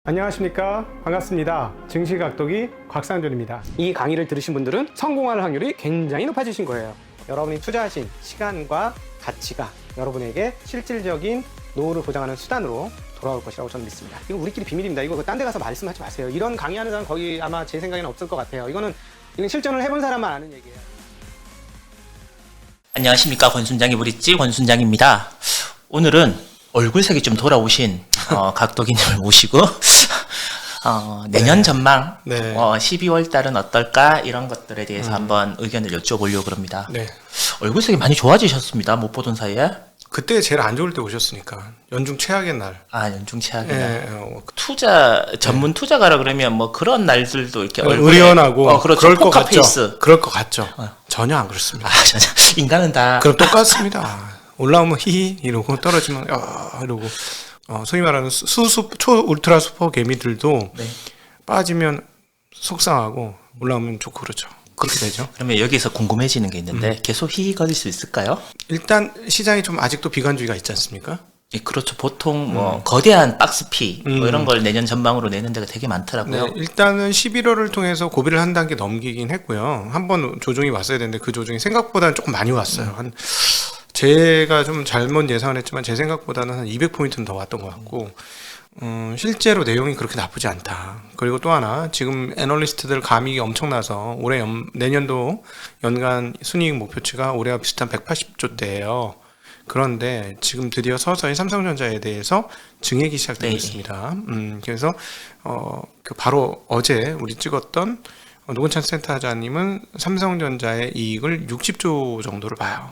안녕하십니까, 반갑습니다. 증시각도기 곽상준입니다. 이 강의를 들으신 분들은 성공할 확률이 굉장히 높아지신 거예요. 여러분이 투자하신 시간과 가치가 여러분에게 실질적인 노후를 보장하는 수단으로 돌아올 것이라고 저는 믿습니다. 이거 우리끼리 비밀입니다. 이거 딴 데 가서 말씀하지 마세요. 이런 강의하는 사람 거기 아마 제 생각에는 없을 것 같아요. 이건 실전을 해본 사람만 아는 얘기예요. 안녕하십니까, 권순장의 브릿지 권순장입니다. 오늘은 얼굴색이 좀 돌아오신 각도기님을 모시고 내년 전망 12월 달은 어떨까, 이런 것들에 대해서 한번 의견을 여쭤보려고 합니다. 네. 얼굴색이 많이 좋아지셨습니다, 못 보던 사이에. 그때 제일 안 좋을 때 오셨으니까. 연중 최악의 날. 연중 최악의 날. 투자 전문 투자가라 그러면 뭐 그런 날들도 이렇게 얼굴에 의연하고 그렇죠. 그럴 것 포카 같죠. 페이스. 그럴 것 같죠. 전혀 안 그렇습니다. 전혀. 인간은 다 그럼 똑같습니다. 올라오면 히히 이러고 떨어지면 이러고 소위 말하는 초 울트라 슈퍼 개미들도 빠지면 속상하고 올라오면 좋고 그렇죠. 그렇게 되죠. 그러면 여기서 궁금해지는 게 있는데 계속 히히거릴 수 있을까요? 일단 시장이 좀 아직도 비관주의가 있지 않습니까? 예, 그렇죠. 보통 뭐 거대한 박스피 뭐 이런 걸 내년 전망으로 내는 데가 되게 많더라고요. 네, 일단은 11월을 통해서 고비를 한 단계 넘기긴 했고요. 한번 조정이 왔어야 되는데 그 조정이 생각보다는 조금 많이 왔어요. 제가 좀 잘못 예상을 했지만 제 생각보다는 한 200포인트는 더 왔던 것 같고 실제로 내용이 그렇게 나쁘지 않다. 그리고 또 하나, 지금 애널리스트들 감익이 엄청나서 내년도 연간 순이익 목표치가 올해와 비슷한 180조대예요. 그런데 지금 드디어 서서히 삼성전자에 대해서 증액이 시작되고 있습니다. 그래서 바로 어제 우리 찍었던 노건찬 센터장님은 삼성전자의 이익을 60조 정도를 봐요.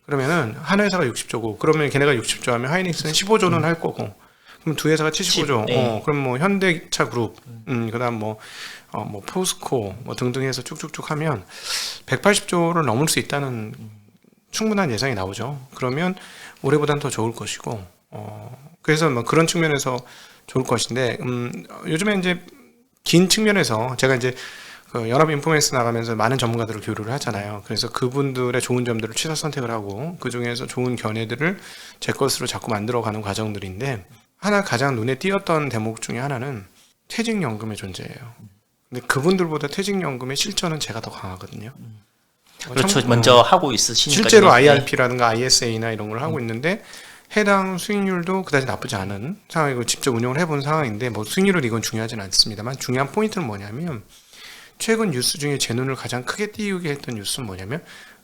그러면은 한 회사가 60조고, 그러면 걔네가 60조 하면 하이닉스는 15조는 할 거고, 그럼 두 회사가 75조. 그럼 뭐 현대차 그룹, 그다음 뭐 포스코 뭐 등등 해서 쭉쭉쭉 하면 180조를 넘을 수 있다는 충분한 예상이 나오죠. 그러면 올해보다는 더 좋을 것이고, 그래서 뭐 그런 측면에서 좋을 것인데, 요즘에 이제 긴 측면에서 제가 이제 연합 인포메이스 나가면서 많은 전문가들을 교류를 하잖아요. 그래서 그분들의 좋은 점들을 취사 선택을 하고 그 중에서 좋은 견해들을 제 것으로 자꾸 만들어가는 과정들인데, 하나 가장 눈에 띄었던 대목 중에 하나는 퇴직연금의 존재예요. 근데 그분들보다 퇴직연금의 실전은 제가 더 강하거든요. 그렇죠. 먼저 하고 있으시니까. 실제로 IRP라든가 ISA나 이런 걸 하고 있는데 해당 수익률도 그다지 나쁘지 않은 상황이고, 직접 운영을 해본 상황인데 뭐 수익률은 이건 중요하진 않습니다만, 중요한 포인트는 뭐냐면, 최근 뉴스 중에 제 눈을 가장 크게 띄우게 했던 뉴스는 뭐냐면,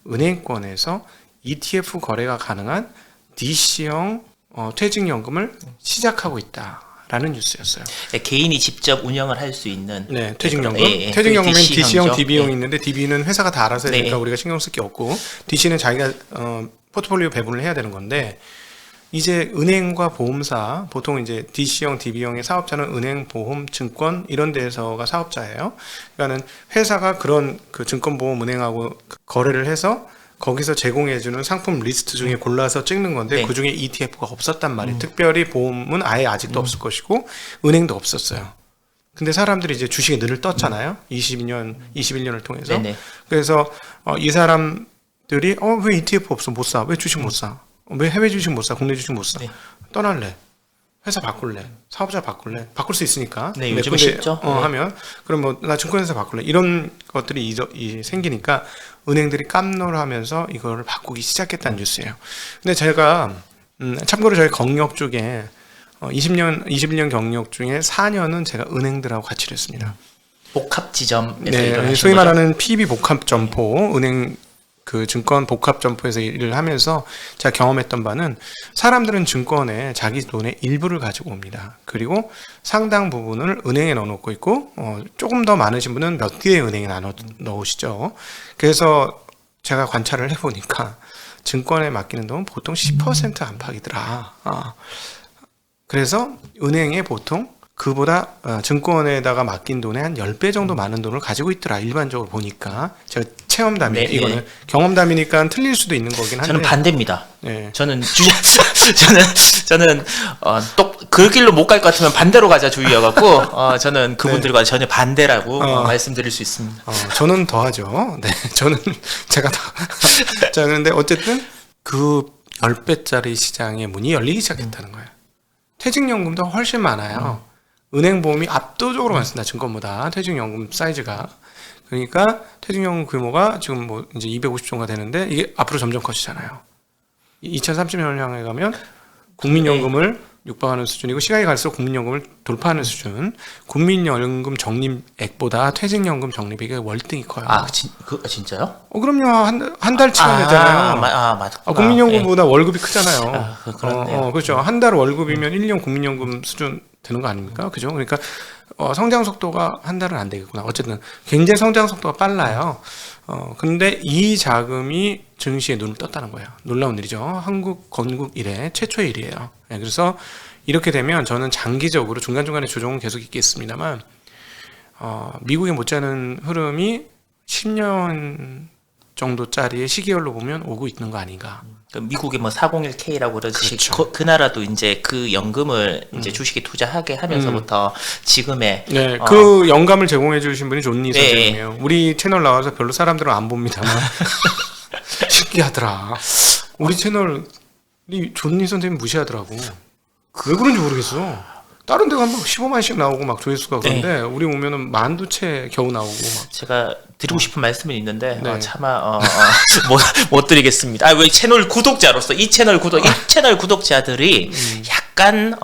은행권에서 ETF 거래가 가능한 DC형 퇴직연금을 시작하고 있다라는 뉴스였어요. 네, 개인이 직접 운영을 할 수 있는 퇴직연금. 예. 퇴직연금엔 DC형, DC형이죠. DB형이 있는데, DB는 회사가 다 알아서 해야 되니까 네. 우리가 신경 쓸 게 없고, DC는 자기가 포트폴리오 배분을 해야 되는 건데, 이제 은행과 보험사, 보통 이제 DC형, DB형의 사업자는 은행, 보험, 증권 이런 데서가 사업자예요. 그러니까는 회사가 그런 그 증권보험 은행하고 거래를 해서 거기서 제공해주는 상품 리스트 중에 골라서 찍는 건데, 그 중에 ETF가 없었단 말이에요. 특별히 보험은 아예 아직도 없을 것이고, 은행도 없었어요. 근데 사람들이 이제 주식에 늘을 떴잖아요. 21년을 통해서. 네네. 그래서 이 사람들이 왜 ETF 없어? 못 사? 왜 주식 못 사? 왜 해외 주식 못 사? 국내 주식 못 사? 떠날래. 회사 바꿀래. 사업자 바꿀래. 바꿀 수 있으니까. 네, 요즘은 쉽죠. 하면 그럼 뭐 나 증권회사 바꿀래. 이런 것들이 생기니까 은행들이 깜놀을 하면서 이거를 바꾸기 시작했다는 뉴스예요. 근데 제가 참고로 저희 경력 중에 21년 경력 중에 4년은 제가 은행들하고 같이 일했습니다. 복합 지점에서 네, 일을 하신 소위 거죠? 말하는 PB 복합 점포, 은행 그 증권 복합 점포에서 일을 하면서 제가 경험했던 바는, 사람들은 증권에 자기 돈의 일부를 가지고 옵니다. 그리고 상당 부분을 은행에 넣어놓고 있고, 조금 더 많으신 분은 몇 개의 은행에 넣으시죠. 그래서 제가 관찰을 해보니까 증권에 맡기는 돈은 보통 10% 안팎이더라. 그래서 은행에 보통 그보다 증권에다가 맡긴 돈의 한 10배 정도 많은 돈을 가지고 있더라, 일반적으로 보니까. 제가 체험담이, 이거는 경험담이니까 틀릴 수도 있는 거긴 한데. 저는 반대입니다. 네. 저는 또 그 길로 못 갈 것 같으면 반대로 가자 주의여갖고 저는 그분들과 전혀 반대라고 말씀드릴 수 있습니다. 저는 더 하죠. 네. 저는 제가 더. 자, 그런데 어쨌든 그 10배짜리 시장의 문이 열리기 시작했다는 거예요. 퇴직연금도 훨씬 많아요. 은행보험이 압도적으로 많습니다. 증권보다 퇴직연금 사이즈가. 그러니까 퇴직연금 규모가 지금 뭐 이제 250 정도가 되는데 이게 앞으로 점점 커지잖아요. 2030년을 향해 가면 국민연금을 육박하는 수준이고 시간이 갈수록 국민연금을 돌파하는 수준. 국민연금 적립액보다 퇴직연금 적립액이 월등히 커요. 진짜요? 그럼요. 한 달치가 되잖아요. 맞구나. 국민연금보다 월급이 크잖아요. 그렇네요. 그렇죠. 한 달 월급이면 1년 국민연금 수준 되는 거 아닙니까? 그죠? 그러니까 성장 속도가 한 달은 안 되겠구나. 어쨌든 굉장히 성장 속도가 빨라요. 근데 이 자금이 증시에 눈을 떴다는 거예요. 놀라운 일이죠. 한국 건국 이래 최초의 일이에요. 네, 그래서 이렇게 되면 저는 장기적으로 중간중간에 조정은 계속 있겠습니다만 미국의 못지않은 흐름이 10년 정도짜리의 시기열로 보면 오고 있는 거 아닌가. 미국의 뭐 401k라고 그러듯이 그렇죠. 그 나라도 이제 그 연금을 이제 주식에 투자하게 하면서부터 지금의 네, 그 영감을 제공해 주신 분이 존니 선생님이에요. 우리 채널 나와서 별로 사람들은 안 봅니다만 신기하더라. 우리 채널이 존니 선생님 무시하더라고. 왜 그런지 모르겠어. 다른 데 가면 막 15만씩 나오고 막 조회수가 그런데 우리 오면은 12,000채 겨우 나오고 막. 제가 드리고 싶은 말씀은 있는데 네. 차마 못 드리겠습니다. 왜 채널 구독자로서 이 채널 구독자들이 약간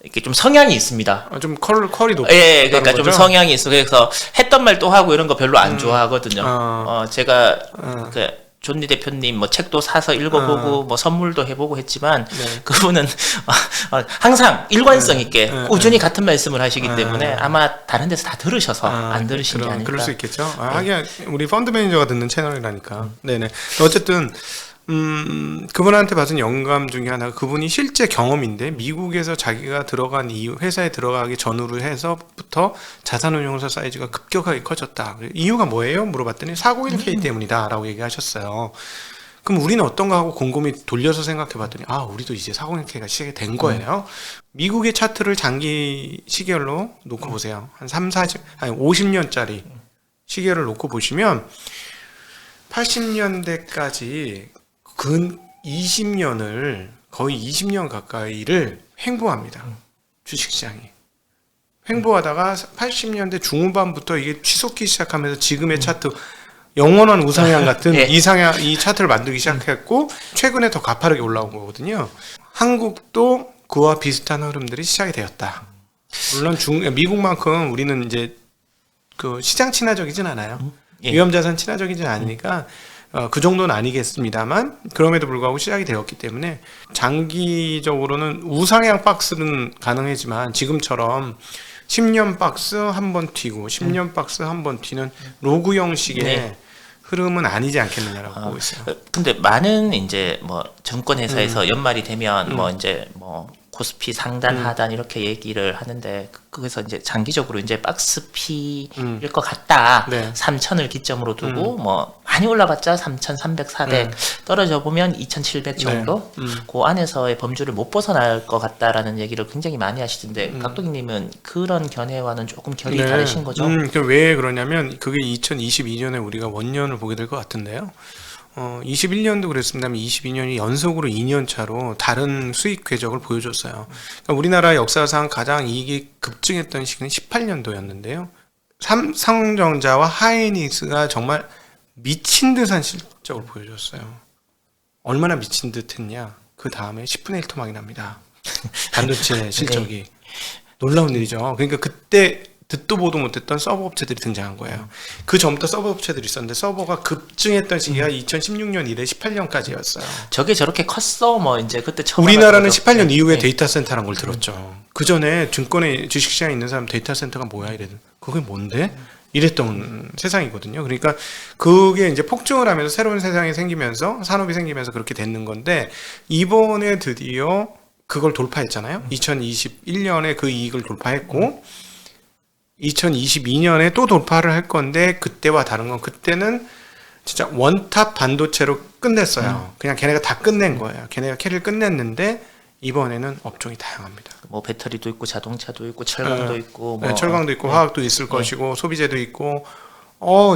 이렇게 좀 성향이 있습니다. 좀 컬이 높아. 예, 그러니까 좀 성향이 있어. 그래서 했던 말 또 하고 이런 거 별로 안 좋아하거든요. 제가 존니 대표님 뭐 책도 사서 읽어보고 뭐 선물도 해보고 했지만 그분은 항상 일관성 있게 꾸준히 같은 말씀을 하시기 때문에 아마 다른 데서 다 들으셔서 안 들으신 게 아닐까. 그럴 수 있겠죠. 하긴 우리 펀드 매니저가 듣는 채널이라니까. 네네. 어쨌든 그분한테 받은 영감 중에 하나가 그분이 실제 경험인데 미국에서 자기가 들어간 이유, 회사에 들어가기 전후로 해서부터 자산운용사 사이즈가 급격하게 커졌다. 이유가 뭐예요? 물어봤더니 401k 때문이다 라고 얘기하셨어요. 그럼 우리는 어떤가 하고 곰곰이 돌려서 생각해봤더니 우리도 이제 401k가 시작이 된 거예요. 미국의 차트를 장기 시계열로 놓고 보세요. 한 50년짜리 시계열을 놓고 보시면 80년대까지 근 20년을 거의 20년 가까이를 횡보합니다. 주식시장이. 횡보하다가 80년대 중후반부터 이게 치솟기 시작하면서 지금의 차트 영원한 우상향 같은 이 차트를 만들기 시작했고 최근에 더 가파르게 올라온 거거든요. 한국도 그와 비슷한 흐름들이 시작이 되었다. 물론 미국만큼 우리는 이제 그 시장 친화적이진 않아요. 위험자산 친화적이진 않으니까 그 정도는 아니겠습니다만 그럼에도 불구하고 시작이 되었기 때문에 장기적으로는 우상향 박스는 가능하지만 지금처럼 10년 박스 한 번 튀고 10년 박스 한 번 튀는 로그 형식의 흐름은 아니지 않겠느냐라고 보고 있어요. 근데 많은 이제 뭐 증권 회사에서 연말이 되면 뭐 이제 뭐 코스피 상단 하단 이렇게 얘기를 하는데 그래서 이제 장기적으로 이제 박스피일 것 같다. 3,000을 기점으로 두고 뭐 많이 올라봤자 3,300, 400 떨어져 보면 2,700 정도 그 안에서의 범주를 못 벗어날 것 같다라는 얘기를 굉장히 많이 하시던데 각도기님은 그런 견해와는 조금 결이 다르신 거죠? 왜 그러냐면 그게 2022년에 우리가 원년을 보게 될 것 같은데요. 21년도 그랬습니다만 22년이 연속으로 2년 차로 다른 수익 궤적을 보여줬어요. 그러니까 우리나라 역사상 가장 이익이 급증했던 시기는 18년도였는데요. 삼성전자와 하이닉스가 정말 미친 듯한 실적을 보여줬어요. 얼마나 미친 듯 했냐. 그 다음에 10분의 1 토막이 납니다. 반도체 실적이. 놀라운 일이죠. 그러니까 그때 듣도 보도 못했던 서버 업체들이 등장한 거예요. 그 전부터 서버 업체들이 있었는데 서버가 급증했던 시기가 2016년 이래 18년까지였어요. 저게 저렇게 컸어? 뭐 이제 그때 처음 우리나라는 18년 이후에 데이터 센터란 걸 들었죠. 그 전에 증권에 주식시장에 있는 사람 데이터 센터가 뭐야 이랬는데 그게 뭔데? 이랬던 세상이거든요. 그러니까 그게 이제 폭증을 하면서 새로운 세상이 생기면서 산업이 생기면서 그렇게 됐는 건데 이번에 드디어 그걸 돌파했잖아요. 2021년에 그 이익을 돌파했고 2022년에 또 돌파를 할 건데 그때와 다른 건 그때는 진짜 원탑 반도체로 끝냈어요. 그냥 걔네가 다 끝낸 거예요. 걔네가 캐리를 끝냈는데 이번에는 업종이 다양합니다. 뭐 배터리도 있고 자동차도 있고 철강도 있고 뭐 철강도 있고 화학도 있을 것이고 소비재도 있고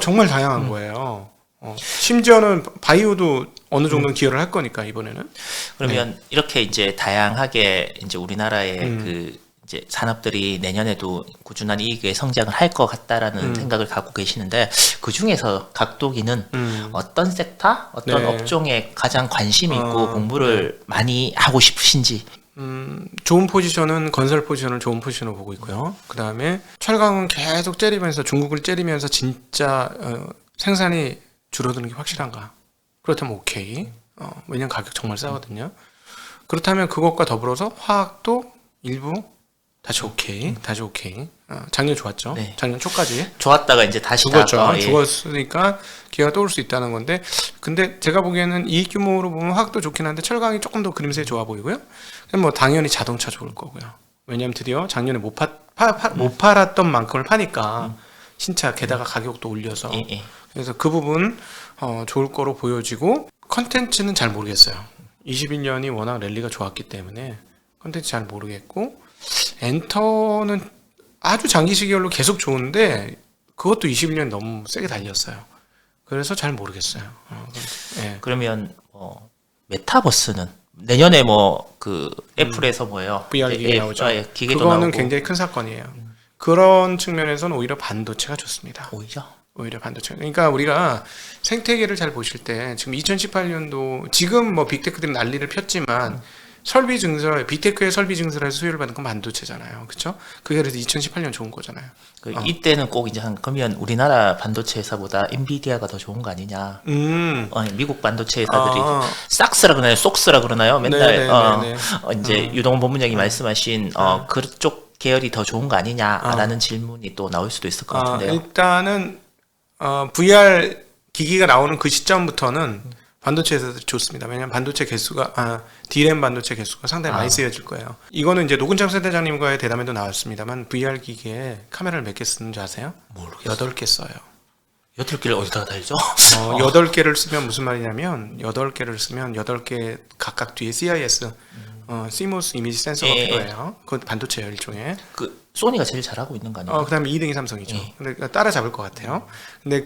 정말 다양한 거예요. 심지어는 바이오도 어느 정도는 기여를 할 거니까 이번에는. 그러면 이렇게 이제 다양하게 이제 우리나라의 그 이제 산업들이 내년에도 꾸준한 이익의 성장을 할 것 같다라는 생각을 갖고 계시는데 그 중에서 각도기는 어떤 섹터, 어떤 네. 업종에 가장 관심이 있고 공부를 많이 하고 싶으신지. 좋은 포지션은 건설 포지션을 좋은 포지션으로 보고 있고요. 그 다음에 철강은 계속 째리면서 중국을 째리면서 진짜 생산이 줄어드는 게 확실한가? 그렇다면 오케이. 왜냐면 가격 정말 싸거든요. 그렇다면 그것과 더불어서 화학도 일부 다시 오케이. 다시 오케이. 작년 좋았죠. 네. 작년 초까지. 좋았다가 이제 다시 죽었죠. 다가, 예. 죽었으니까 기회가 떠올 수 있다는 건데, 근데 제가 보기에는 이익 규모로 보면 화학도 좋긴 한데 철강이 조금 더 그림새 좋아 보이고요. 그럼 뭐 당연히 자동차 좋을 거고요. 왜냐하면 드디어 작년에 못 팔았던 만큼을 파니까 신차 게다가 가격도 올려서 예, 예. 그래서 그 부분 좋을 거로 보여지고 컨텐츠는 잘 모르겠어요. 21년이 워낙 랠리가 좋았기 때문에 컨텐츠 잘 모르겠고 엔터는 아주 장기 시기열로 계속 좋은데 그것도 21년 너무 세게 달렸어요. 그래서 잘 모르겠어요. 예. 그러면 메타버스는 내년에 뭐 그 애플에서 뭐예요? VR 기계 나오죠. 기계도 그거는 나오고. 굉장히 큰 사건이에요. 그런 측면에서는 오히려 반도체가 좋습니다. 오히려 반도체. 그러니까 우리가 생태계를 잘 보실 때 지금 2018년도 지금 뭐 빅테크들이 난리를 폈지만 설비 증설, 빅테크의 설비 증설에서 수혜를 받는 건 반도체잖아요. 그렇죠? 그게 그래서 2018년 좋은 거잖아요. 이때는 꼭 이제 그러면 우리나라 반도체 회사보다 엔비디아가 더 좋은 거 아니냐? 미국 반도체 회사들이 싹스라 그러나요? 쏙스라 그러나요? 맨날 이제 유동원 본부장이 말씀하신 그쪽 계열이 더 좋은 거 아니냐라는 질문이 또 나올 수도 있을 것 같은데요. 일단은 VR 기기가 나오는 그 시점부터는 반도체 회사들이 좋습니다. 왜냐하면 반도체 개수가 DRAM 반도체 개수가 상당히 많이 쓰여질 거예요. 이거는 이제 노근창 센터장님과의 대담에도 나왔습니다만 VR 기기에 카메라를 몇 개 쓰는지 아세요? 모르겠어요. 8개 써요. 8개를 어디다가 달죠? 8개를 쓰면 무슨 말이냐면 8개를 쓰면 8개 각각 뒤에 CIS CMOS 이미지 센서가 필요해요. 그건 반도체예요, 일종의. 그 소니가 제일 잘하고 있는 거 아니에요? 그다음에 2등이 삼성이죠. 근데 따라잡을 것 같아요. 근데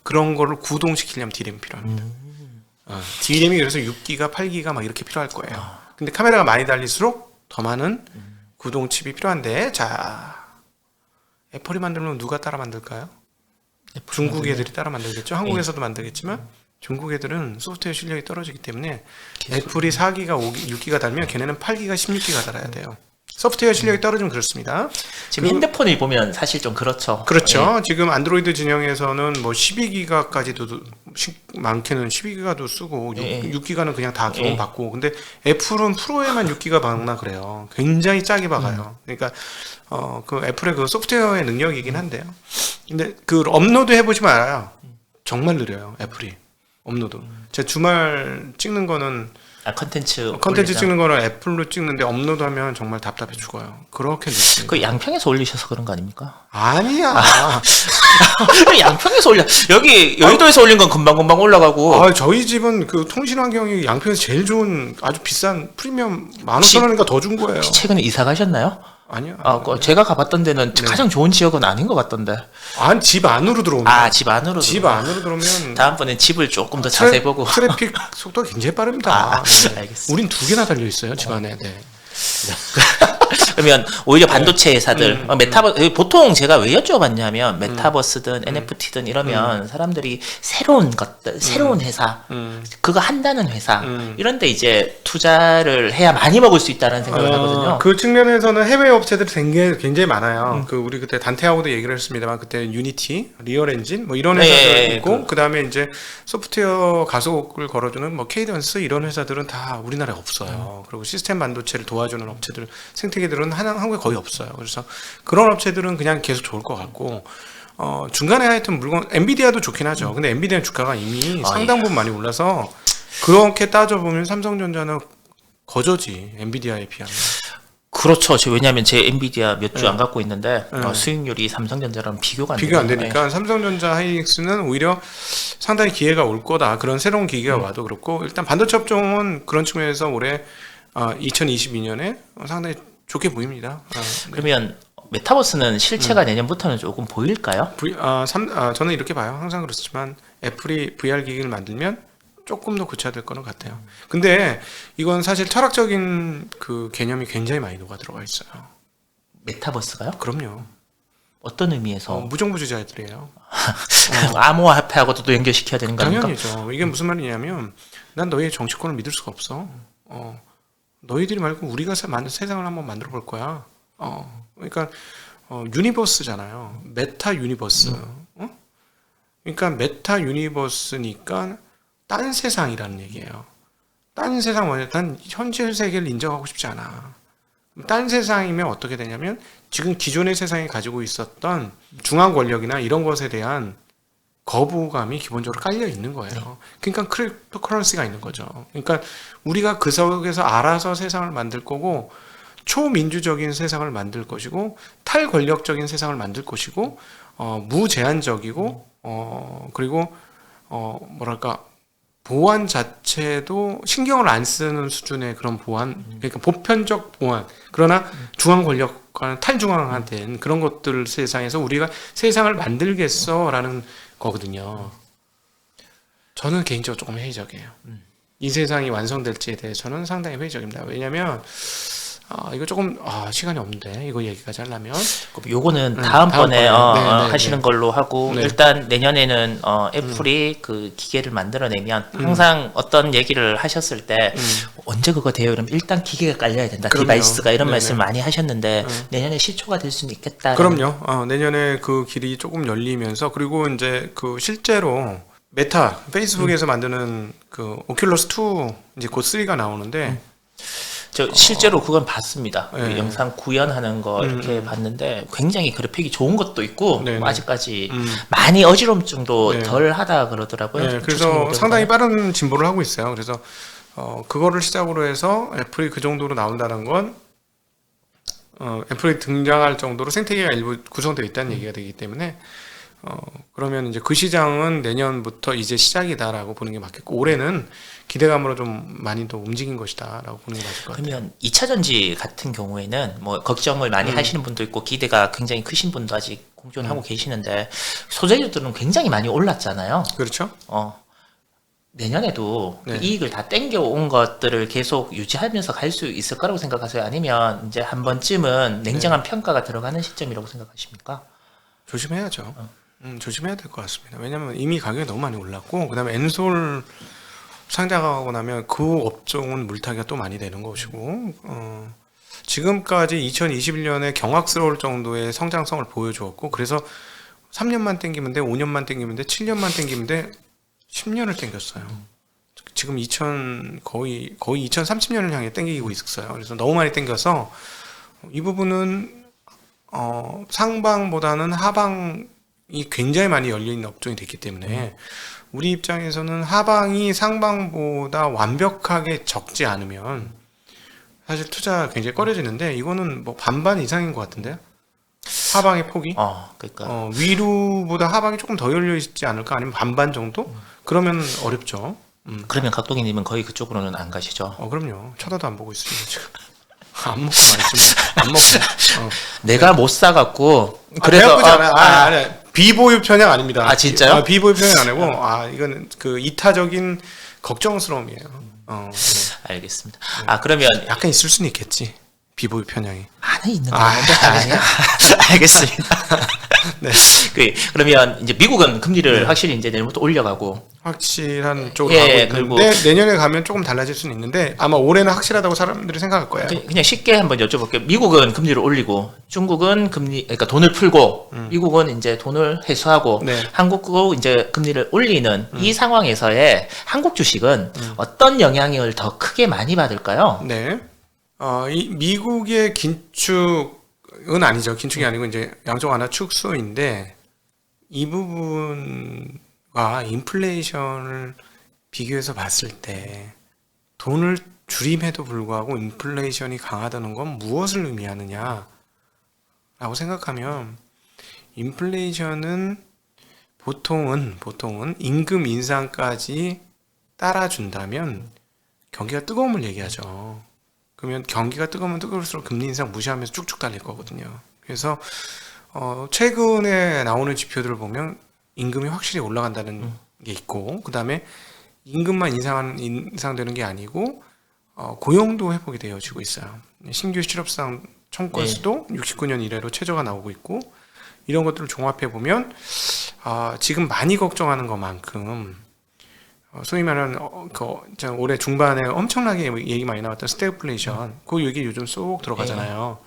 그런 거를 구동시키려면 DRAM이 필요합니다. DRAM이 그래서 6기가, 8기가 막 이렇게 필요할 거예요. 근데 카메라가 많이 달릴수록 더 많은 구동 칩이 필요한데, 자, 애플이 만들면 누가 따라 만들까요? 중국 애들이 따라 만들겠죠. 한국에서도 만들겠지만 중국 애들은 소프트웨어 실력이 떨어지기 때문에 애플이 4기가, 6기가 달면 걔네는 8기가, 16기가 달아야 돼요. 소프트웨어 실력이 떨어지면 그렇습니다. 지금 핸드폰을 보면 사실 좀 그렇죠. 그렇죠. 지금 안드로이드 진영에서는 뭐 12기가까지도 많게는 12기가도 쓰고 6기가는 그냥 다 기본 받고 근데 애플은 프로에만 6기가 박나 그래요. 굉장히 짜게 박아요. 그러니까 그 애플의 그 소프트웨어의 능력이긴 한데요. 근데 그 업로드 해보시면 알아요. 정말 느려요. 애플이 업로드. 제가 주말 찍는 거는 컨텐츠 찍는 거는 애플로 찍는데 업로드하면 정말 답답해 죽어요. 그렇게 늦습니다. 그 양평에서 올리셔서 그런 거 아닙니까? 아니야. 양평에서 올려. 여기 여의도에서 올린 건 금방 올라가고. 저희 집은 그 통신 환경이 양평에서 제일 좋은 아주 비싼 프리미엄 15,000원인가 더 준 거예요. 최근에 이사 가셨나요? 아니요. 제가 가봤던 데는 가장 좋은 지역은 아닌 것 같던데. 집 안으로 들어오면. 집 안으로. 집 안으로 들어오면. 다음번엔 집을 조금 더 자세히 보고. 트래픽 속도가 굉장히 빠릅니다. 네. 알겠습니다. 우린 2개나 달려 있어요 집 안에. 네. 그러면 오히려 반도체 회사들 메타버스 보통 제가 왜 여쭤봤냐면 메타버스든 NFT든 이러면 사람들이 새로운 것들 새로운 회사 그거 한다는 회사 이런데 이제 투자를 해야 많이 먹을 수 있다는 생각을 하거든요. 그 측면에서는 해외 업체들이 굉장히 많아요. 그 우리 그때 단테하고도 얘기를 했습니다만 그때 유니티, 리얼 엔진 뭐 이런 회사들 있고 그다음에 이제 소프트웨어 가속을 걸어주는 뭐 케이던스 이런 회사들은 다 우리나라에 없어요. 그리고 시스템 반도체를 도와주는 업체들 생태계들은 한국에 거의 없어요. 그래서 그런 업체들은 그냥 계속 좋을 것 같고 중간에 하여튼 물건 엔비디아도 좋긴 하죠. 근데 엔비디아 주가가 이미 상당 부분 많이 올라서 그렇게 따져보면 삼성전자는 거저지 엔비디아에 비하면. 그렇죠. 왜냐하면 제 엔비디아 몇 주 안 갖고 있는데 수익률이 삼성전자랑 비교가 안 되니까 삼성전자 하이닉스는 오히려 상당히 기회가 올 거다. 그런 새로운 기회가 와도 그렇고 일단 반도체 업종은 그런 측면에서 올해 2022년에 상당히 좋게 보입니다. 그러면 메타버스는 실체가 내년부터는 조금 보일까요? 저는 이렇게 봐요. 항상 그렇지만 애플이 VR 기기를 만들면 조금 더 고쳐야 될 거는 같아요. 근데 이건 사실 철학적인 그 개념이 굉장히 많이 녹아 들어가 있어요. 메타버스가요? 그럼요. 어떤 의미에서? 무정부주의자들이에요. 암호화폐하고도 또 연결시켜야 되는 거 아닙니까? 당연히죠. 이게 무슨 말이냐면 난 너희의 정치권을 믿을 수가 없어. 너희들이 말고 우리가 세상을 한번 만들어 볼 거야. 그러니까 유니버스잖아요. 메타 유니버스. 그러니까 메타 유니버스니까 딴 세상이라는 얘기예요. 딴 세상 뭐냐? 난 현실 세계를 인정하고 싶지 않아. 딴 세상이면 어떻게 되냐면 지금 기존의 세상이 가지고 있었던 중앙 권력이나 이런 것에 대한 거부감이 기본적으로 깔려 있는 거예요. 그러니까 크립토커런시가 있는 거죠. 그러니까 우리가 그 속에서 알아서 세상을 만들 거고 초민주적인 세상을 만들 것이고 탈권력적인 세상을 만들 것이고 무제한적이고 그리고 뭐랄까 보안 자체도 신경을 안 쓰는 수준의 그런 보안, 그러니까 보편적 보안. 그러나 중앙 권력과는 탈중앙화된 그런 것들 세상에서 우리가 세상을 만들겠어라는 거거든요. 저는 개인적으로 조금 회의적이에요. 이 세상이 완성될지에 대해서는 상당히 회의적입니다. 왜냐하면 이거 조금 시간이 없는데 이거 얘기까지 하려면 요거는 다음번에 하시는 네. 걸로 하고 네. 일단 내년에는 애플이 그 기계를 만들어내면 항상 어떤 얘기를 하셨을 때 언제 그거 돼요? 그러면 일단 기계가 깔려야 된다. 그럼요. 디바이스가 이런 네네. 말씀 많이 하셨는데 내년에 시초가 될 수는 있겠다. 그럼요. 내년에 그 길이 조금 열리면서 그리고 이제 그 실제로 메타 페이스북에서 만드는 그 오큘러스 2 이제 곧 3가 나오는데 저 실제로 그건 봤습니다. 그 네. 영상 구현하는 거 이렇게 봤는데 굉장히 그래픽이 좋은 것도 있고 네네. 뭐 아직까지 많이 어지럼증도 네. 덜 하다 그러더라고요. 네, 그래서 상당히 빠른 진보를 하고 있어요. 그래서 그거를 시작으로 해서 애플이 그 정도로 나온다는 건 애플이 등장할 정도로 생태계가 일부 구성되어 있다는 얘기가 되기 때문에 그러면 이제 그 시장은 내년부터 이제 시작이다라고 보는 게 맞겠고 올해는 기대감으로 좀 많이 더 움직인 것이다라고 보는 게 맞을 것 같아요. 그러면 2차 전지 같은 경우에는 뭐 걱정을 많이 하시는 분도 있고 기대가 굉장히 크신 분도 아직 공존하고 계시는데 소재주들은 굉장히 많이 올랐잖아요. 그렇죠? 내년에도 네. 그 이익을 다 땡겨온 것들을 계속 유지하면서 갈 수 있을 거라고 생각하세요? 아니면 이제 한 번쯤은 냉정한 평가가 들어가는 시점이라고 생각하십니까? 조심해야죠. 조심해야 될 것 같습니다. 왜냐하면 이미 가격이 너무 많이 올랐고 그다음에 엔솔 상장하고 나면 그 업종은 물타기가 또 많이 되는 것이고 지금까지 2021년에 경악스러울 정도의 성장성을 보여주었고 그래서 3년만 땡기면 돼, 5년만 땡기면 돼, 7년만 땡기면 돼, 10년을 땡겼어요. 지금 거의 2030년을 향해 땡기고 있어요. 그래서 너무 많이 땡겨서 이 부분은 상방보다는 하방이 굉장히 많이 열려있는 업종이 됐기 때문에 우리 입장에서는 하방이 상방보다 완벽하게 적지 않으면 사실 투자 굉장히 꺼려지는데 이거는 뭐 반반 이상인 것 같은데요. 하방의 폭이 그러니까 위로보다 하방이 조금 더 열려 있지 않을까 아니면 반반 정도? 그러면 어렵죠. 그러면 각동이님은 거의 그쪽으로는 안 가시죠? 그럼요. 쳐다도 안 보고 있습니다 지금. 안 먹고 말지 안 먹고. 내가 못 사갖고 그래서 아니 비보유 편향 아닙니다. 아 진짜요? 비보유 편향 아니고 이거는 그 이타적인 걱정스러움이에요. 네. 알겠습니다. 그러면 약간 있을 수는 있겠지. 비보유 편향이. 안에 있는 거 아니야? 알겠습니다. 네. 그러면 이제 미국은 금리를 확실히 이제 내년부터 올려가고 확실한 쪽으로 가고 있는데 내년에 가면 조금 달라질 수는 있는데 아마 올해는 확실하다고 사람들이 생각할 거예요. 그냥 쉽게 한번 여쭤볼게요. 미국은 금리를 올리고 중국은 그러니까 돈을 풀고 미국은 이제 돈을 회수하고 한국도 이제 금리를 올리는 이 상황에서의 한국 주식은 어떤 영향을 더 크게 많이 받을까요? 네. 이 미국의 긴축은 아니죠. 긴축이 아니고 이제 양적 완화 축소인데 이 부분과 인플레이션을 비교해서 봤을 때 돈을 줄임에도 불구하고 인플레이션이 강하다는 건 무엇을 의미하느냐라고 생각하면 인플레이션은 보통은 임금 인상까지 따라준다면 경기가 뜨거움을 얘기하죠. 그러면 경기가 뜨거우면 뜨거울수록 금리 인상 무시하면서 쭉쭉 달릴 거거든요. 그래서 최근에 나오는 지표들을 보면 임금이 확실히 올라간다는 게 있고 그 다음에 임금만 인상되는 게 아니고 고용도 회복이 되어지고 있어요. 신규 실업상 청구 수도 69년 이래로 최저가 나오고 있고 이런 것들을 종합해 보면 지금 많이 걱정하는 것만큼 소위 말하는 올해 중반에 엄청나게 얘기 많이 나왔던 스태그플레이션 그 얘기 요즘 쏙 들어가잖아요.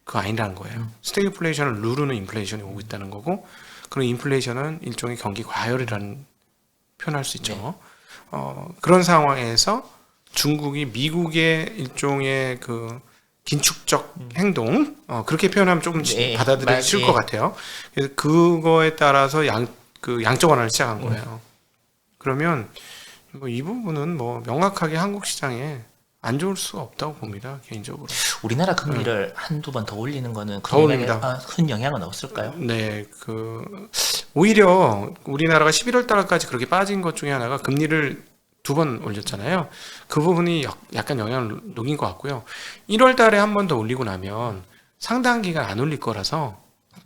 그거 아니라는 거예요. 스태그플레이션을 누르는 인플레이션이 오고 있다는 거고 그런 인플레이션은 일종의 경기 과열이라는 표현할 수 있죠. 그런 상황에서 중국이 미국의 일종의 그 긴축적 행동 그렇게 표현하면 조금 받아들이기 쉬울 것 같아요. 그래서 그거에 따라서 양적 완화를 시작한 거예요. 그러면 뭐 이 부분은 뭐 명확하게 한국 시장에 안 좋을 수가 없다고 봅니다. 개인적으로. 우리나라 금리를 한두 번 더 올리는 거는 더 올립니다. 큰 영향은 없을까요? 네, 오히려 우리나라가 11월 달까지 그렇게 빠진 것 중에 하나가 금리를 2번 올렸잖아요. 그 부분이 약간 영향을 녹인 것 같고요. 1월 달에 한 번 더 올리고 나면 상당한 기간 안 올릴 거라서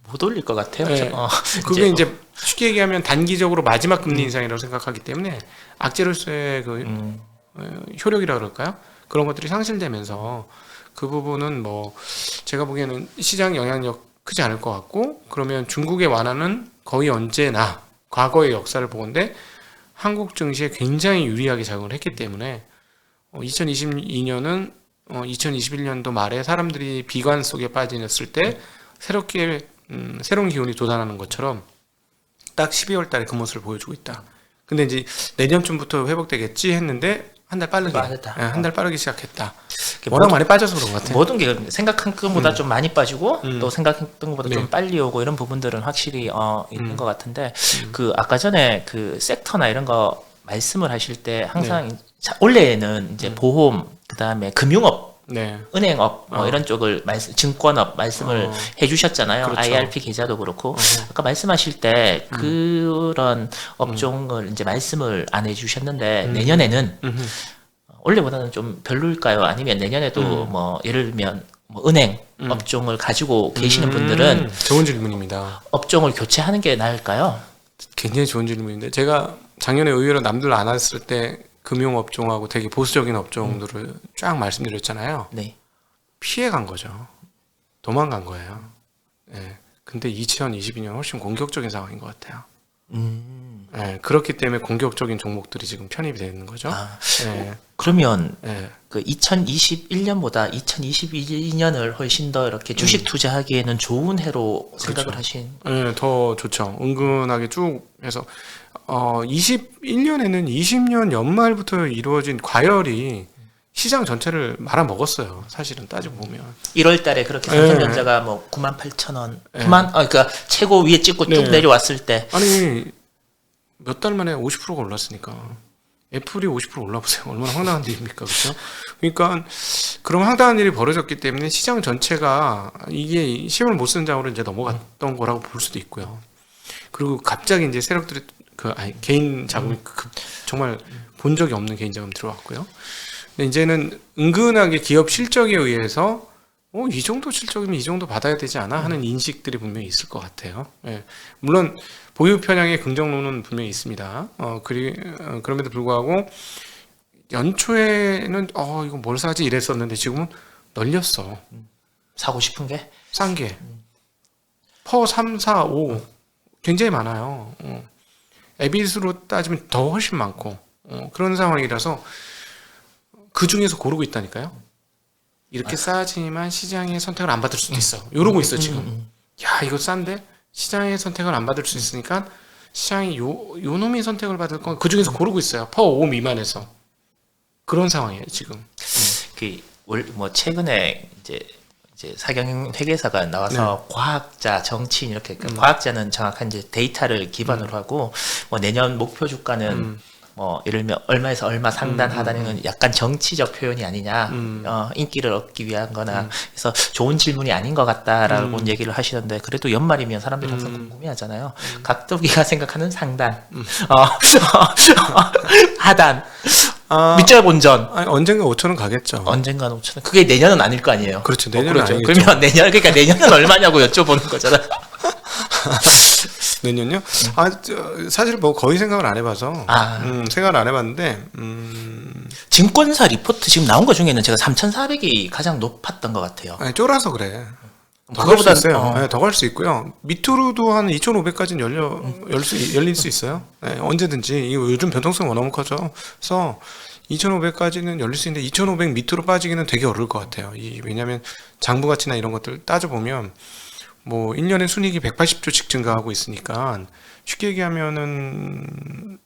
못 올릴 것 같아요. 네. 그게 이제 쉽게 얘기하면 단기적으로 마지막 금리 인상이라고 생각하기 때문에 악재로서의 효력이라 그럴까요? 그런 것들이 상실되면서 그 부분은 뭐 제가 보기에는 시장 영향력 크지 않을 것 같고 그러면 중국의 완화는 거의 언제나 과거의 역사를 보건대 한국 증시에 굉장히 유리하게 작용을 했기 때문에 2022년은 2021년도 말에 사람들이 비관 속에 빠졌을 때 새롭게 새로운 기운이 돋아나는 것처럼 딱 12월 달에 그 모습을 보여주고 있다. 근데 이제 내년쯤부터 회복되겠지 했는데 한 달 빠르게 한 달 빠르게 시작했다. 워낙 많이 빠져서 그런 것 같아요. 모든 게 생각한 것보다 좀 많이 빠지고 또 생각했던 것보다 좀 빨리 오고 이런 부분들은 확실히 있는 것 같은데 아까 전에 그 섹터나 이런 거 말씀을 하실 때 항상 원래는 이제 보험 그다음에 금융업 은행업 이런 쪽을 증권업 말씀을 해주셨잖아요. 그렇죠. IRP 계좌도 그렇고 아까 말씀하실 때 그런 업종을 이제 말씀을 안 해주셨는데 내년에는 원래보다는 좀 별로일까요? 아니면 내년에도 뭐 예를 들면 뭐 은행 업종을 가지고 계시는 분들은 좋은 질문입니다. 업종을 교체하는 게 나을까요? 굉장히 좋은 질문인데 제가 작년에 의외로 남들 안 했을 때 금융업종하고 되게 보수적인 업종들을 쫙 말씀드렸잖아요. 네. 피해간 거죠. 도망간 거예요. 네. 근데 2022년 훨씬 공격적인 상황인 것 같아요. 네. 그렇기 때문에 공격적인 종목들이 지금 편입이 되는 거죠. 네. 그러면 그 2021년보다 2022년을 훨씬 더 이렇게 주식 투자하기에는 좋은 해로 생각을 하신? 네, 더 좋죠. 은근하게 쭉 해서 21년에는 20년 연말부터 이루어진 과열이 시장 전체를 말아먹었어요. 사실은 따지고 보면 1월 달에 그렇게 삼성전자가 뭐 98,000원 9만 그러니까 최고 위에 찍고 쭉 내려왔을 때 아니 몇 달 만에 50%가 올랐으니까 애플이 50% 올라보세요. 얼마나 황당한 일입니까, 그렇죠? 그러니까 그런 황당한 일이 벌어졌기 때문에 시장 전체가 이게 힘을 못 쓴 장으로 이제 넘어갔던 거라고 볼 수도 있고요. 그리고 갑자기 이제 세력들이 개인 자금이 정말 본 적이 없는 개인 자금 들어왔고요. 근데 이제는 은근하게 기업 실적에 의해서 이 정도 실적이면 이 정도 받아야 되지 않아 하는 인식들이 분명히 있을 것 같아요. 물론 보유 편향의 긍정론은 분명히 있습니다. 그럼에도 불구하고 연초에는 이거 뭘 사지 이랬었는데 지금은 널렸어. 사고 싶은 게? 싼 게. 퍼 3, 4, 5 굉장히 많아요. 에빗으로 따지면 더 훨씬 많고 그런 상황이라서 그 중에서 고르고 있다니까요. 이렇게 싸지만 시장의 선택을 안 받을 수도 있어. 이러고 있어 지금. 야 이거 싼데 시장의 선택을 안 받을 수 있으니까 시장이 요 놈이 선택을 받을 건 그 중에서 고르고 있어요. 퍼 5 미만에서 그런 상황이에요 지금. 뭐 최근에 이제 사경 회계사가 나와서 과학자, 정치인 이렇게 과학자는 정확한 이제 데이터를 기반으로 하고 뭐 내년 목표 주가는 뭐 예를 들면 얼마에서 얼마 상단하다는 약간 정치적 표현이 아니냐, 인기를 얻기 위한 거나 그래서 좋은 질문이 아닌 것 같다라고 얘기를 하시는데 그래도 연말이면 사람들이 항상 궁금해하잖아요. 각도기가 생각하는 상단, 하단. 밑절 본전. 언젠가 5천원 가겠죠. 언젠가는 5천원. 그게 내년은 아닐 거 아니에요. 그렇죠. 내년은 아니겠죠. 그러면 그러니까 내년은 얼마냐고 여쭤보는 거잖아. 내년요? 사실 뭐 거의 생각을 안 해봐서 생각을 안 해봤는데 증권사 리포트 지금 나온 것 중에는 제가 3,400이 가장 높았던 것 같아요. 아니, 쫄아서 그래. 더 갈 수 그거보다 있어요. 네, 더 갈 수 있고요. 밑으로도 한 2,500까지는 열릴 수 있어요. 네, 언제든지. 이거 요즘 변동성이 너무 커져서 2,500까지는 열릴 수 있는데 2,500 밑으로 빠지기는 되게 어려울 것 같아요. 왜냐하면 장부 가치나 이런 것들 따져보면 뭐 1년에 순이익이 180조씩 증가하고 있으니까 쉽게 얘기하면은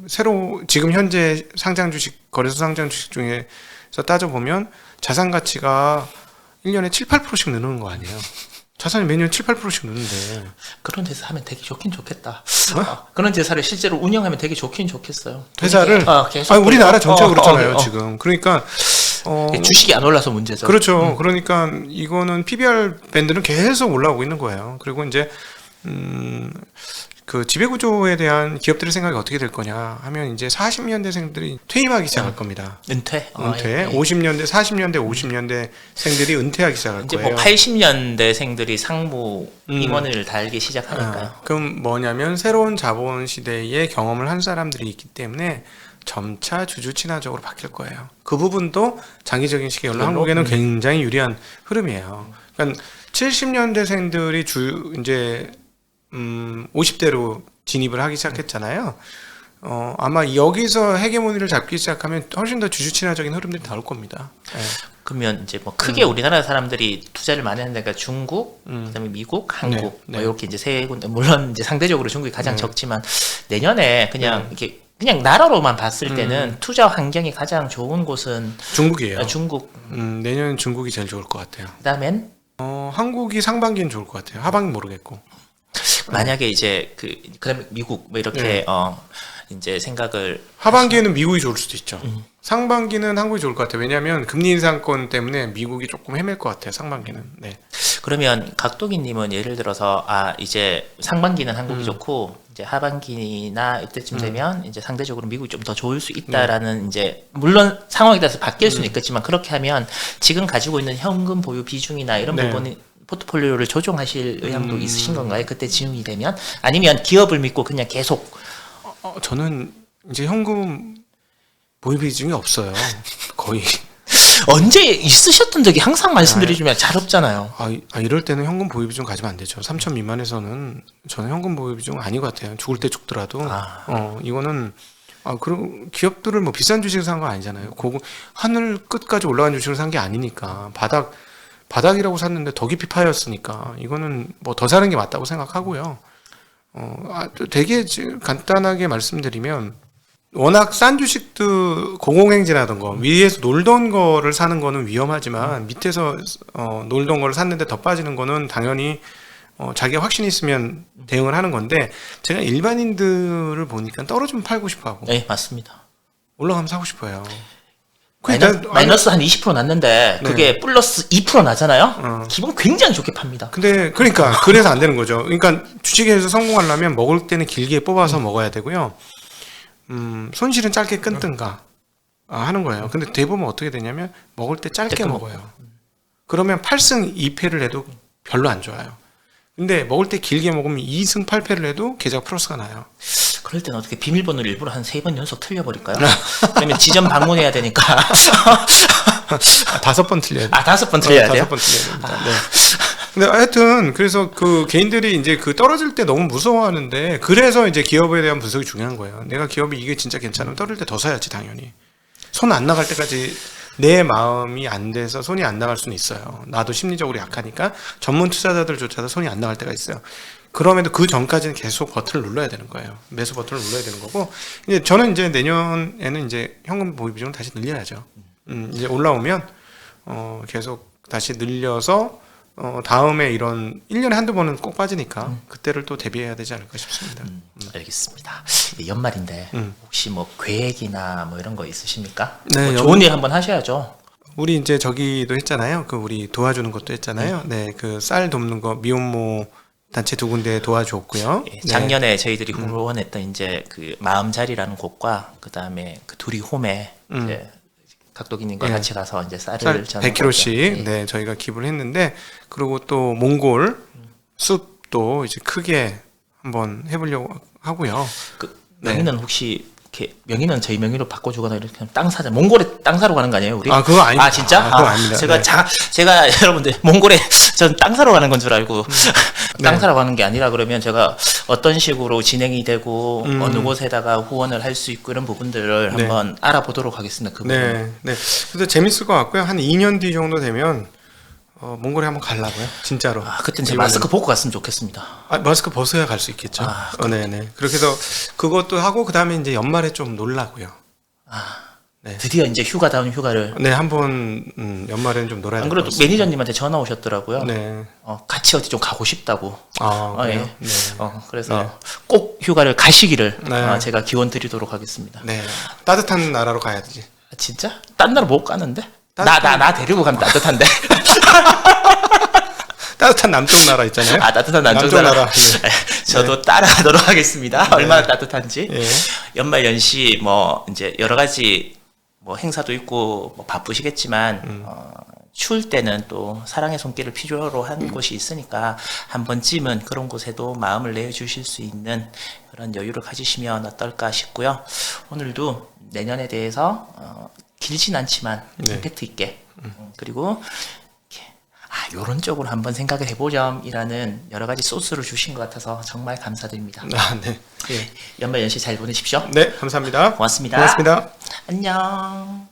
새로 지금 현재 상장 주식 거래소 상장 주식 중에서 따져보면 자산 가치가 1년에 7, 8%씩 느는 거 아니에요. 자산이 매년 7, 8%씩 느는데 그런 데서 하면 되게 좋긴 좋겠다. 그런 대사를 실제로 운영하면 되게 좋긴 좋겠어요. 회사를 계속 아니, 우리나라 전체가 그렇잖아요 지금. 그러니까 주식이 안 올라서 문제죠. 그렇죠. 그러니까 이거는 PBR 밴드는 계속 올라오고 있는 거예요. 그리고 이제 그 지배구조에 대한 기업들의 생각이 어떻게 될 거냐 하면 이제 40년대생들이 퇴임하기 시작할 겁니다. 은퇴. 50년대, 40년대, 50년대생들이 은퇴하기 시작할 이제 거예요. 뭐 80년대생들이 상무 임원을 달기 시작하니까요. 그럼 뭐냐면 새로운 자본 시대의 경험을 한 사람들이 있기 때문에 점차 주주 친화적으로 바뀔 거예요. 그 부분도 장기적인 시기로 한국에는 굉장히 유리한 흐름이에요. 그러니까 70년대생들이 이제 50대로 진입을 하기 시작했잖아요. 아마 여기서 헤게모니를 잡기 시작하면 훨씬 더 주주 친화적인 흐름들이 나올 겁니다. 네. 그러면 이제 뭐 크게 우리나라 사람들이 투자를 많이 하는 데가 중국, 그다음에 미국, 한국 뭐 이렇게 이제 세 군데. 물론 이제 상대적으로 중국이 가장 적지만 내년에 그냥 이렇게 그냥 나라로만 봤을 때는 투자 환경이 가장 좋은 곳은 중국이에요. 중국. 내년 중국이 제일 좋을 것 같아요. 그다음엔 한국이 상반기는 좋을 것 같아요. 하반기 모르겠고. 만약에 이제 그다음에 미국 뭐 이렇게 이제 생각을 하반기에는 미국이 좋을 수도 있죠. 상반기는 한국이 좋을 것 같아요. 왜냐하면 금리 인상권 때문에 미국이 조금 헤맬 것 같아요. 상반기는. 네. 그러면 각도기님은 예를 들어서 이제 상반기는 한국이 좋고 이제 하반기나 이때쯤 되면 이제 상대적으로 미국이 좀 더 좋을 수 있다라는 이제 물론 상황에 따라서 바뀔 수는 있겠지만 그렇게 하면 지금 가지고 있는 현금 보유 비중이나 이런 부분이 포트폴리오를 조정하실 의향도 있으신 건가요? 그때 지음이 되면 아니면 기업을 믿고 그냥 계속 저는 이제 현금 보유 비중이 없어요. 거의. 언제 있으셨던 적이 항상 말씀드리지만 잘 없잖아요. 이럴 때는 현금 보유 비중 가지면 안 되죠. 3천 미만에서는 저는 현금 보유 비중 아닌 것 같아요. 죽을 때 죽더라도. 이거는 그리고 기업들을 뭐 비싼 주식을 산 거 아니잖아요. 하늘 끝까지 올라간 주식을 산 게 아니니까 바닥이라고 샀는데 더 깊이 파였으니까 이거는 뭐 더 사는 게 맞다고 생각하고요. 되게 간단하게 말씀드리면 워낙 싼 주식도 공공행진하던 거 위에서 놀던 거를 사는 거는 위험하지만 밑에서 놀던 거를 샀는데 더 빠지는 거는 당연히 자기가 확신이 있으면 대응을 하는 건데 제가 일반인들을 보니까 떨어지면 팔고 싶어 하고 네, 맞습니다. 올라가면 사고 싶어요. 마이너스 한 20% 났는데 그게 플러스 2% 나잖아요. 기분 굉장히 좋게 팝니다. 근데 그래서 안 되는 거죠. 그러니까 주식에서 성공하려면 먹을 때는 길게 뽑아서 먹어야 되고요. 손실은 짧게 끊든가 하는 거예요. 근데 대부분 어떻게 되냐면 먹을 때 짧게 먹어요. 그러면 8승 2패를 해도 별로 안 좋아요. 근데 먹을 때 길게 먹으면 2승 8패를 해도 계좌 플러스가 나요. 그럴 때는 어떻게 비밀번호를 일부러 한 3번 연속 틀려버릴까요? 그러면 지점 방문해야 되니까 5번 틀려야 돼요. 5번 틀려야 돼요? 5번 틀려야 됩니다. 네. 근데 하여튼 그래서 그 개인들이 이제 떨어질 때 너무 무서워하는데 그래서 이제 기업에 대한 분석이 중요한 거예요. 내가 기업이 이게 진짜 괜찮으면 떨어질 때 더 사야지 당연히. 손 안 나갈 때까지 내 마음이 안 돼서 손이 안 나갈 수는 있어요. 나도 심리적으로 약하니까 전문 투자자들조차도 손이 안 나갈 때가 있어요. 그럼에도 그 전까지는 계속 버튼을 눌러야 되는 거예요. 매수 버튼을 눌러야 되는 거고 이제 저는 이제 내년에는 이제 현금 보유 비중을 다시 늘려야죠. 이제 올라오면 계속 다시 늘려서 다음에 이런 1년에 한두 번은 꼭 빠지니까 그때를 또 대비해야 되지 않을까 싶습니다. 알겠습니다. 연말인데 혹시 뭐 계획이나 뭐 이런 거 있으십니까? 네, 좋은 일 한번 하셔야죠. 우리 이제 저기도 했잖아요. 우리 도와주는 것도 했잖아요. 네, 그 쌀 돕는 거 미혼모 단체 2군데 도와줬고요. 작년에 저희들이 후원했던 이제 그 마음자리라는 곳과 그 다음에 그 둘이 홈에 이제 각도기님과 같이 가서 이제 쌀을 100kg씩 네, 저희가 기부를 했는데 그리고 또 몽골 숲도 이제 크게 한번 해보려고 하고요. 그 명의는 혹시 이렇게 명의는 저희 명의로 바꿔주거나 이렇게 땅 사자 몽골에 땅 사러 가는 거 아니에요 우리? 아 그거 아닙니다. 아 진짜? 그거 아닙니다. 제가 네. 제가 여러분들 몽골에 전 땅 사러 가는 건 줄 알고 땅 네. 사러 가는 게 아니라 그러면 제가 어떤 식으로 진행이 되고 어느 곳에다가 후원을 할 수 있고 이런 부분들을 네. 한번 알아보도록 하겠습니다. 그 부분. 네, 네. 그래서 재밌을 것 같고요. 한 2년 뒤 정도 되면 몽골에 한번 가려고요. 진짜로. 아 그때는 제 이번에는. 마스크 벗고 갔으면 좋겠습니다. 마스크 벗어야 갈 수 있겠죠. 아, 네, 네. 그렇게 해서 그것도 하고 그 다음에 이제 연말에 좀 놀라고요. 네. 드디어 이제 휴가다운 휴가를. 네, 한번 연말에는 좀 놀아야 안 될 것 그래도 같습니다. 매니저님한테 전화 오셨더라고요. 네. 같이 어디 좀 가고 싶다고. 아, 그래요? 예. 네. 그래서 네. 꼭 휴가를 가시기를 네. 제가 기원 드리도록 하겠습니다. 네. 따뜻한 나라로 가야지. 아, 진짜? 딴 나라 못 가는데? 따뜻한- 나 데리고 가면 따뜻한데? 따뜻한 남쪽 나라 있잖아요. 아, 따뜻한 남쪽 남쪽 나라. 나라. 네. 저도 따라가도록 하겠습니다. 얼마나 따뜻한지. 예. 연말 연시 뭐 이제 여러 가지 뭐 행사도 있고 뭐 바쁘시겠지만 추울 때는 또 사랑의 손길을 필요로 한 곳이 있으니까 한 번쯤은 그런 곳에도 마음을 내주실 수 있는 그런 여유를 가지시면 어떨까 싶고요. 오늘도 내년에 대해서 길진 않지만 네. 임팩트 있게 그리고 이런 쪽으로 한번 생각을 해보렴이라는 여러 가지 소스를 주신 것 같아서 정말 감사드립니다. 아, 네. 예. 연말 연시 잘 보내십시오. 네, 감사합니다. 고맙습니다. 고맙습니다. 안녕.